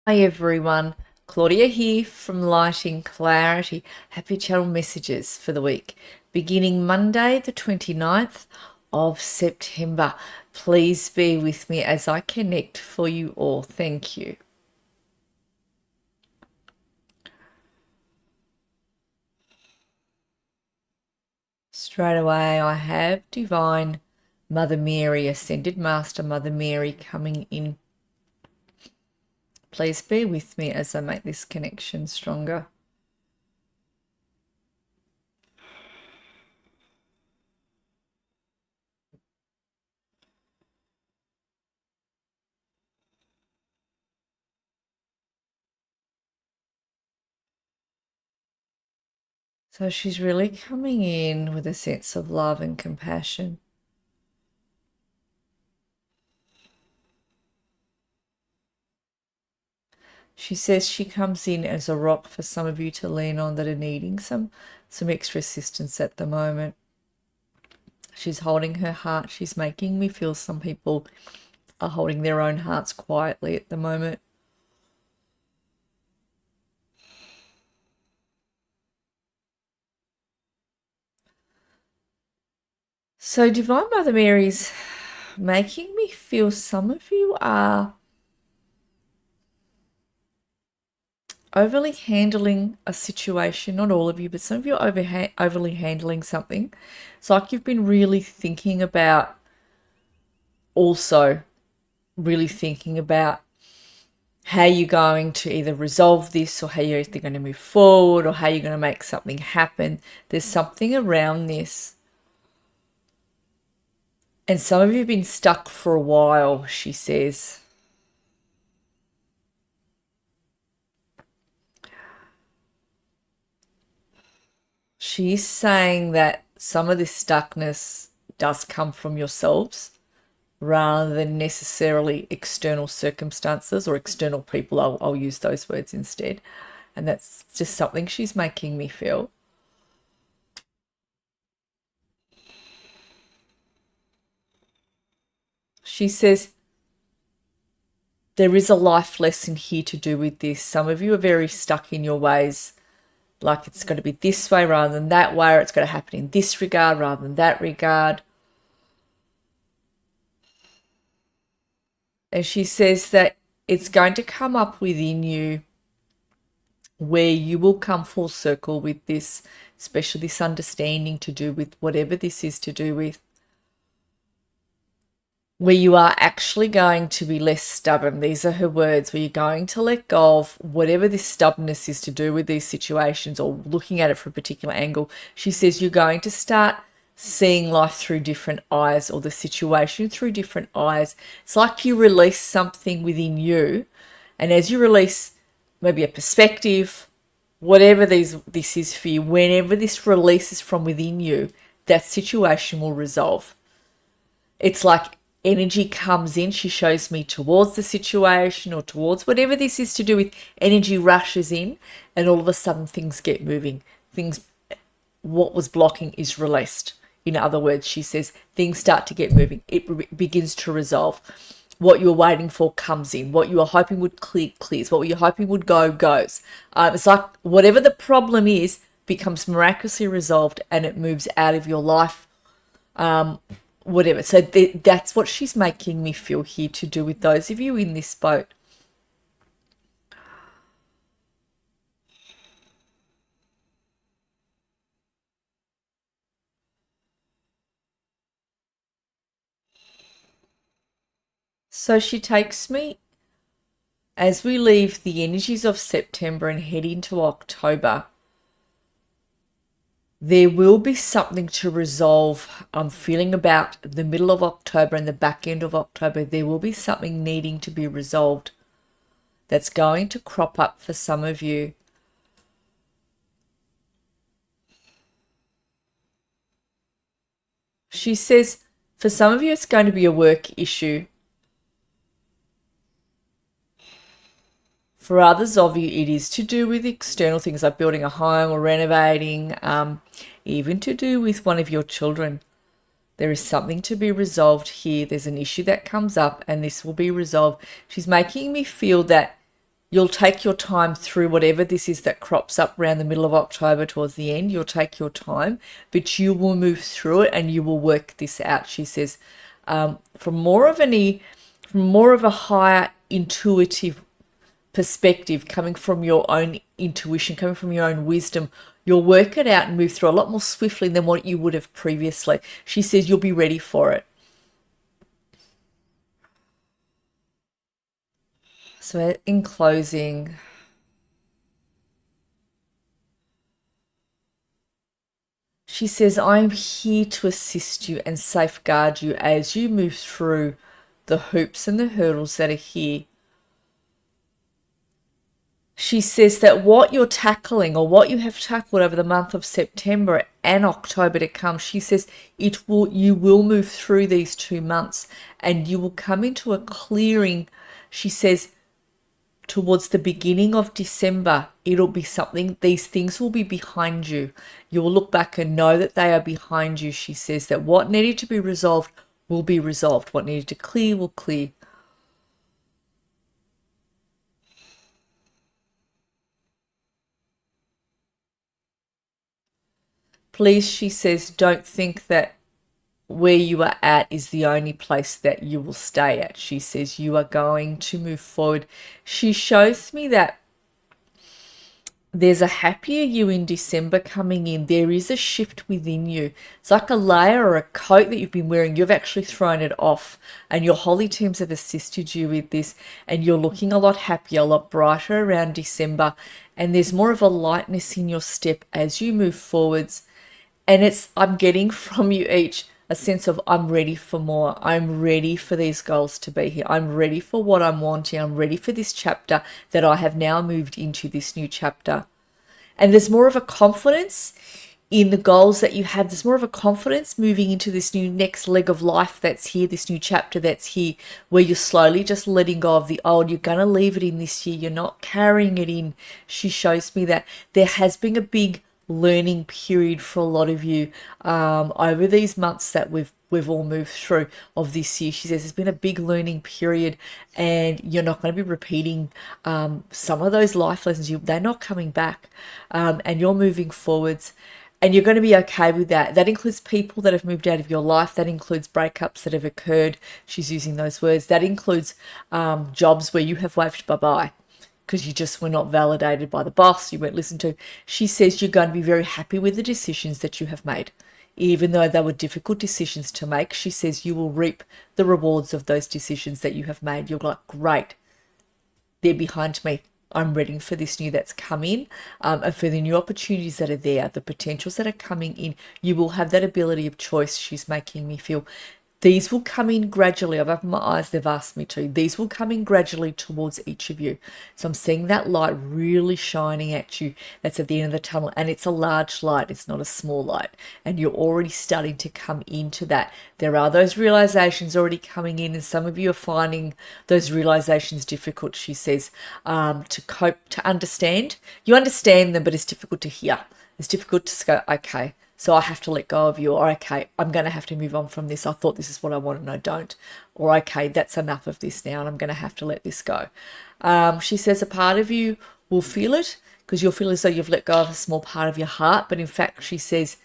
Hi everyone, Claudia here from Lighting Clarity. Happy channel messages for the week. Beginning Monday the 29th of September. Please be with me as I connect for you all. Thank you. Straight away I have Divine Mother Mary, Ascended Master Mother Mary coming in. Please be with me as I make this connection stronger. So she's really coming in with a sense of love and compassion. She says she comes in as a rock for some of you to lean on that are needing some extra assistance at the moment. She's holding her heart. She's making me feel some people are holding their own hearts quietly at the moment. So Divine Mother Mary's making me feel some of you are overly handling a situation. Not all of you, but some of you are overly handling something. It's like you've been really thinking about, also really thinking about how you're going to either resolve this, or how you're either going to move forward, or how you're going to make something happen. There's something around this. And some of you have been stuck for a while, she says. She's saying that some of this stuckness does come from yourselves rather than necessarily external circumstances or external people. I'll use those words instead. And that's just something she's making me feel. She says there is a life lesson here to do with this. Some of you are very stuck in your ways, like it's got to be this way rather than that way, or it's got to happen in this regard rather than that regard. And she says that it's going to come up within you where you will come full circle with this, especially this understanding to do with whatever this is to do with, where you are actually going to be less stubborn. These are her words, where you're going to let go of whatever this stubbornness is to do with these situations, or looking at it from a particular angle. She says you're going to start seeing life through different eyes, or the situation through different eyes. It's like you release something within you, and as you release maybe a perspective, whatever this is for you, whenever this releases from within you, that situation will resolve. It's like energy comes in, she shows me, towards the situation or towards whatever this is to do with. Energy rushes in, and all of a sudden things get moving. What was blocking is released. In other words, she says things start to get moving. It begins to resolve. What you were waiting for comes in. What you were hoping would clear, clears. What you were hoping would go, goes. It's like whatever the problem is becomes miraculously resolved, and it moves out of your life. Whatever. So that's what she's making me feel here to do with those of you in this boat. So she takes me, as we leave the energies of September and head into October, there will be something to resolve. I'm feeling about the middle of October and the back end of October. There will be something needing to be resolved that's going to crop up for some of you. She says for some of you it's going to be a work issue. For others of you, it is to do with external things like building a home or renovating, even to do with one of your children. There is something to be resolved here. There's an issue that comes up, and this will be resolved. She's making me feel that You'll take your time through whatever this is that crops up around the middle of October towards the end. You'll take your time, but you will move through it and you will work this out. She says, from more of from more of a higher intuitive perspective, coming from your own intuition, coming from your own wisdom, you'll work it out and move through a lot more swiftly than what you would have previously. She says you'll be ready for it. So, in closing, she says, I'm here to assist you and safeguard you as you move through the hoops and the hurdles that are here. She says that what you're tackling or what you have tackled over the month of September and October to come, she says you will move through these 2 months and you will come into a clearing. She says towards the beginning of December, it'll be something, these things will be behind you. You will look back and know that they are behind you. She says that what needed to be resolved will be resolved. What needed to clear will clear. Please, she says, don't think that where you are at is the only place that you will stay at. She says you are going to move forward. She shows me that there's a happier you in December coming in. There is a shift within you. It's like a layer or a coat that you've been wearing. You've actually thrown it off, and your holy teams have assisted you with this, and you're looking a lot happier, a lot brighter around December, and there's more of a lightness in your step as you move forwards. And I'm getting from you each a sense of I'm ready for more. I'm ready for these goals to be here. I'm ready for what I'm wanting. I'm ready for this chapter that I have now moved into, this new chapter. And there's more of a confidence in the goals that you have. There's more of a confidence moving into this new next leg of life that's here, this new chapter that's here, where you're slowly just letting go of the old. You're going to leave it in this year. You're not carrying it in. She shows me that there has been a big learning period for a lot of you over these months that we've all moved through of this year. She says there's been a big learning period, and you're not going to be repeating some of those life lessons. They're not coming back, and you're moving forwards. And you're going to be okay with that. That includes people that have moved out of your life. That includes breakups that have occurred. She's using those words. That includes jobs where you have waved bye-bye because you just were not validated by the boss, you weren't listened to. She says you're going to be very happy with the decisions that you have made. Even though they were difficult decisions to make, she says you will reap the rewards of those decisions that you have made. You're like, great, they're behind me. I'm ready for this new that's come in, and for the new opportunities that are there, the potentials that are coming in. You will have that ability of choice, she's making me feel. These will come in gradually. I've opened my eyes, they've asked me to. These will come in gradually towards each of you. So I'm seeing that light really shining at you. That's at the end of the tunnel. And it's a large light. It's not a small light. And you're already starting to come into that. There are those realizations already coming in. And some of you are finding those realizations difficult, she says, to cope, to understand. You understand them, but it's difficult to hear. It's difficult to go, okay, so I have to let go of you, or okay, I'm going to have to move on from this. I thought this is what I wanted and I don't. Or okay, that's enough of this now and I'm going to have to let this go. She says a part of you will feel it because you'll feel as though you've let go of a small part of your heart. But in fact, she says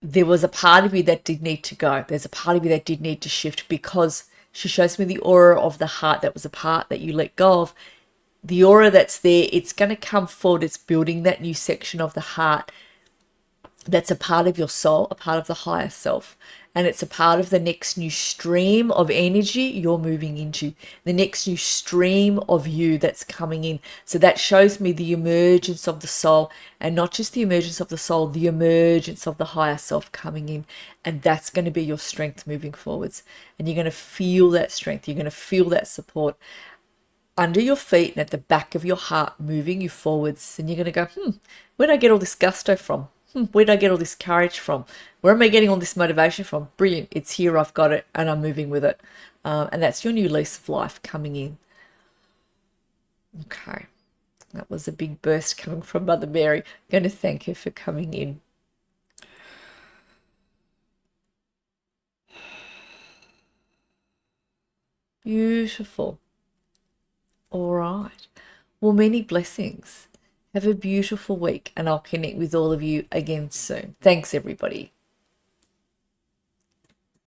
there was a part of you that did need to go. There's a part of you that did need to shift, because she shows me the aura of the heart that was a part that you let go of. The aura that's there, it's going to come forward. It's building that new section of the heart that's a part of your soul, a part of the higher self. And it's a part of the next new stream of energy you're moving into, the next new stream of you that's coming in. So that shows me the emergence of the soul, and not just the emergence of the soul, the emergence of the higher self coming in. And that's going to be your strength moving forwards. And you're going to feel that strength. You're going to feel that support under your feet and at the back of your heart, moving you forwards. And you're going to go, where did I get all this gusto from? Where did I get all this courage from? Where am I getting all this motivation from? Brilliant. It's here. I've got it and I'm moving with it. And that's your new lease of life coming in. Okay. That was a big burst coming from Mother Mary. I'm going to thank her for coming in. Beautiful. All right. Well, many blessings. Have a beautiful week, and I'll connect with all of you again soon. Thanks, everybody.